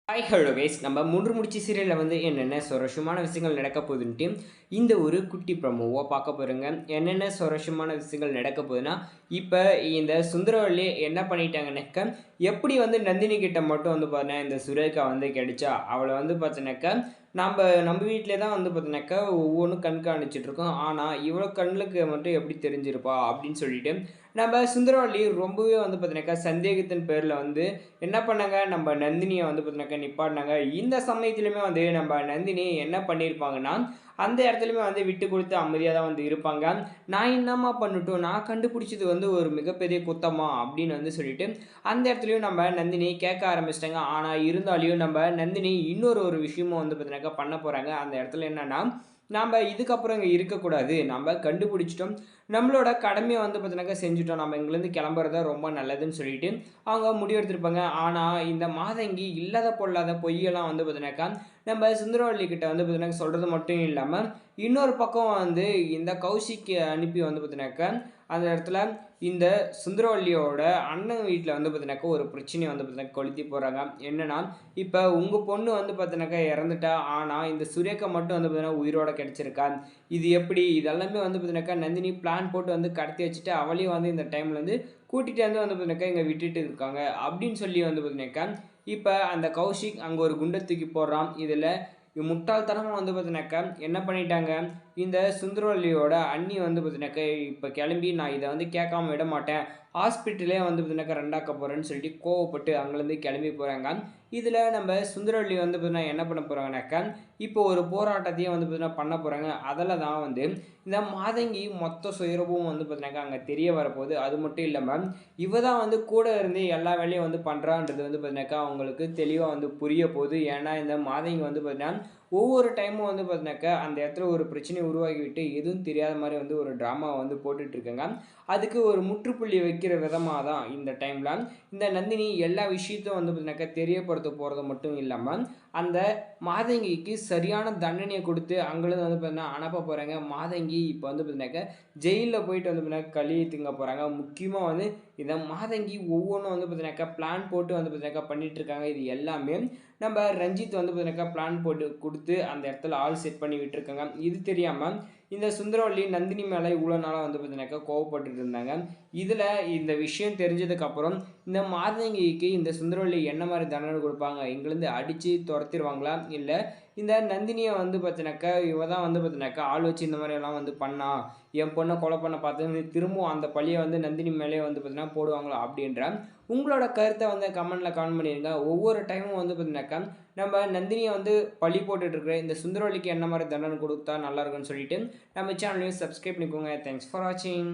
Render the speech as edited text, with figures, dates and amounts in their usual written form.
Hi hello guys நம்ம மூன்று முடிச்சு சீரியலில் என்னென்ன சுவாரஸ்யமான விஷயங்கள் நடக்க போகுதுன்ட்டு இந்த ஒரு குட்டி ப்ரமோவாக பார்க்க போகிறோங்க. என்னென்ன சுவாரஸ்யமான விஷயங்கள் நடக்க போகுதுன்னா, இப்போ இந்த சுந்தரவல்லி என்ன பண்ணிட்டாங்கன்னாக்கா, எப்படி நந்தினி கிட்ட மட்டும் பார்த்தீங்கன்னா இந்த சுரேகா கிடைச்சா அவளை பார்த்தீங்கன்னாக்கா நம்ம வீட்டிலே தான் பார்த்தீங்கன்னாக்கா ஒவ்வொன்றும் கண்காணிச்சிட்ருக்கோம். ஆனால் இவ்வளோ கண்ணுக்கு மட்டும் எப்படி தெரிஞ்சிருப்பா அப்படின்னு சொல்லிட்டு நம்ம சுந்தரவல்லி ரொம்பவே பார்த்தீங்கன்னாக்கா சந்தேகத்தின் பேரில் என்ன பண்ணாங்க, நம்ம நந்தினியை பார்த்தீங்கன்னாக்கா நிப்பாட்டினாங்க. இந்த சமயத்திலுமே நம்ம நந்தினி என்ன பண்ணியிருப்பாங்கன்னா, அந்த இடத்துலையுமே விட்டு கொடுத்து அமைதியாக தான் இருப்பாங்க. நான் என்னம்மா பண்ணட்டும், நான் கண்டுபிடிச்சது ஒரு மிகப்பெரிய குத்தமா அப்படின்னு சொல்லிட்டு அந்த இடத்துலையும் நம்ம நந்தினி கேட்க ஆரம்பிச்சிட்டாங்க. ஆனால் இருந்தாலையும் நம்ம நந்தினி இன்னொரு விஷயமும் பார்த்தீங்கன்னாக்கா பண்ண போகிறாங்க. அந்த இடத்துல என்னன்னா, நாம் இதுக்கப்புறம் இங்கே இருக்கக்கூடாது, நம்ம கண்டுபிடிச்சிட்டோம், நம்மளோட கடமையை பார்த்தீங்கன்னாக்கா செஞ்சுட்டோம், நம்ம இங்கேருந்து கிளம்புறதா ரொம்ப நல்லதுன்னு சொல்லிட்டு அவங்க முடிவெடுத்திருப்பாங்க. ஆனால் இந்த மாதங்கி இல்லாத பொல்லாத பொய்யெல்லாம் பார்த்தீங்கன்னாக்கா நம்ம சுந்தரவல்லி கிட்ட பார்த்தீங்கன்னா சொல்கிறது மட்டும் இல்லாமல் இன்னொரு பக்கம் இந்த கௌஷிக்கு அனுப்பி பார்த்தீங்கன்னாக்கா அந்த இடத்துல இந்த சுந்தரவல்லியோட அண்ணன் வீட்டில் பார்த்தீங்கன்னாக்கா ஒரு பிரச்சனையை பார்த்தீங்கன்னா கொளுத்தி போகிறாங்க. என்னென்னா, இப்போ உங்கள் பொண்ணு பார்த்தீங்கன்னாக்கா இறந்துட்டா, ஆனால் இந்த சுரேகா மட்டும் பார்த்தீங்கன்னா உயிரோட கிடச்சிருக்கா, இது எப்படி, இதெல்லாமே பார்த்தீங்கன்னாக்கா நந்தினி பிளான் போட்டு கடத்தி வச்சுட்டு அவளையும் இந்த டைமில் கூட்டிகிட்டு பார்த்தீங்கன்னாக்கா இங்கே விட்டுட்டு இருக்காங்க அப்படின்னு சொல்லி பார்த்தீங்கன்னாக்கா இப்போ அந்த கௌஷிக் அங்கே ஒரு குண்டை தூக்கி போடுறான். இதில் முட்டாள்தனமாக பார்த்தீங்கன்னாக்கா என்ன பண்ணிட்டாங்க, இந்த சுந்தரவல்லியோட அண்ணி பார்த்தீங்கன்னாக்கா இப்போ கிளம்பி நான் இதை கேட்காம விட மாட்டேன், ஹாஸ்பிட்டலே பார்த்தீங்கன்னாக்கா ரெண்டாக்க போகிறேன்னு சொல்லிட்டு கோவப்பட்டு அங்கேருந்து கிளம்பி போகிறாங்க. இதில் நம்ம சுந்தரவல்லி பார்த்தீங்கன்னா என்ன பண்ண போகிறாங்கனாக்கா, இப்போ ஒரு போராட்டத்தையும் பார்த்தீங்கன்னா பண்ண போகிறாங்க. அதில் தான் இந்த மாதங்கி மொத்த சுயரூபமும் பார்த்தீங்கன்னாக்கா அங்கே தெரிய வரப்போகுது. அது மட்டும் இல்லாமல் இவ தான் கூட இருந்து எல்லா வேலையும் பண்ணுறான்றது பார்த்தீங்கன்னாக்கா அவங்களுக்கு தெளிவாக புரிய போகுது. ஏன்னா இந்த மாதங்கி பார்த்தீங்கன்னா ஒவ்வொரு டைமும் பார்த்தீங்கன்னாக்கா அந்த இடத்துல ஒரு பிரச்சனையை உருவாக்கிவிட்டு எதுவும் தெரியாத மாதிரி ஒரு ட்ராமா போட்டுட்ருக்காங்க. அதுக்கு ஒரு முற்றுப்புள்ளி வைக்கிற விதமாக தான் இந்த டைமில் இந்த நந்தினி எல்லா விஷயத்தையும் பார்த்தீங்கன்னாக்கா தெரியப்படுத்த போகிறது மட்டும் இல்லாமல் அந்த மாதங்கிக்கு சரியான தண்டனையை கொடுத்து அங்கேருந்து பார்த்தீங்கன்னா அனுப்ப போகிறாங்க. மாதங்கி இப்போ பார்த்தீங்கன்னாக்கா ஜெயிலில் போயிட்டு பார்த்தீங்கன்னா களி திங்க போகிறாங்க. முக்கியமாக இந்த மாதங்கி ஒவ்வொன்றும் பார்த்தீங்கன்னாக்கா பிளான் போட்டு பார்த்தீங்கன்னாக்கா பண்ணிகிட்ருக்காங்க. இது எல்லாமே நம்ம ரஞ்சித் பார்த்தீங்கன்னாக்கா பிளான் போட்டு கொடுத்து அந்த இடத்துல ஆள் செட் பண்ணி விட்டுருக்காங்க. இது தெரியாமல் இந்த சுந்தரவல்லி நந்தினி மேலே இவ்வளோ நாளாக பார்த்தீங்கன்னாக்கா கோவப்பட்டுட்டு இருந்தாங்க. இதில் இந்த விஷயம் தெரிஞ்சதுக்கப்புறம் இந்த மாதங்கிக்கு இந்த சுந்தரவல்லி என்ன மாதிரி தண்டனை கொடுப்பாங்க, இங்கேருந்து அடித்து துரத்திடுவாங்களா, இல்லை இந்த நந்தினியை பார்த்தீங்கன்னாக்கா இவ தான் பார்த்தீங்கன்னாக்கா ஆள் வச்சு இந்த மாதிரியெல்லாம் பண்ணா, என் பொண்ணை கொலை பண்ண பார்த்து திரும்பவும் அந்த பழியை நந்தினி மேலே பார்த்தீங்கன்னா போடுவாங்களா அப்படின்ற உங்களோட கருத்தை கமெண்டில் கமெண்ட் பண்ணிடுங்க. ஒவ்வொரு டைமும் பார்த்தீங்கன்னாக்கா நம்ம நந்தினியை பழி போட்டுட்ருக்குற இந்த சுந்தரவல்லிக்கு என்ன மாதிரி தண்டனை கொடுத்தா நல்லா இருக்குன்னு சொல்லிட்டு நம்ம சேனலையும் சப்ஸ்கிரைப் பண்ணிக்கோங்க. தேங்க்ஸ் ஃபார் வாட்சிங்.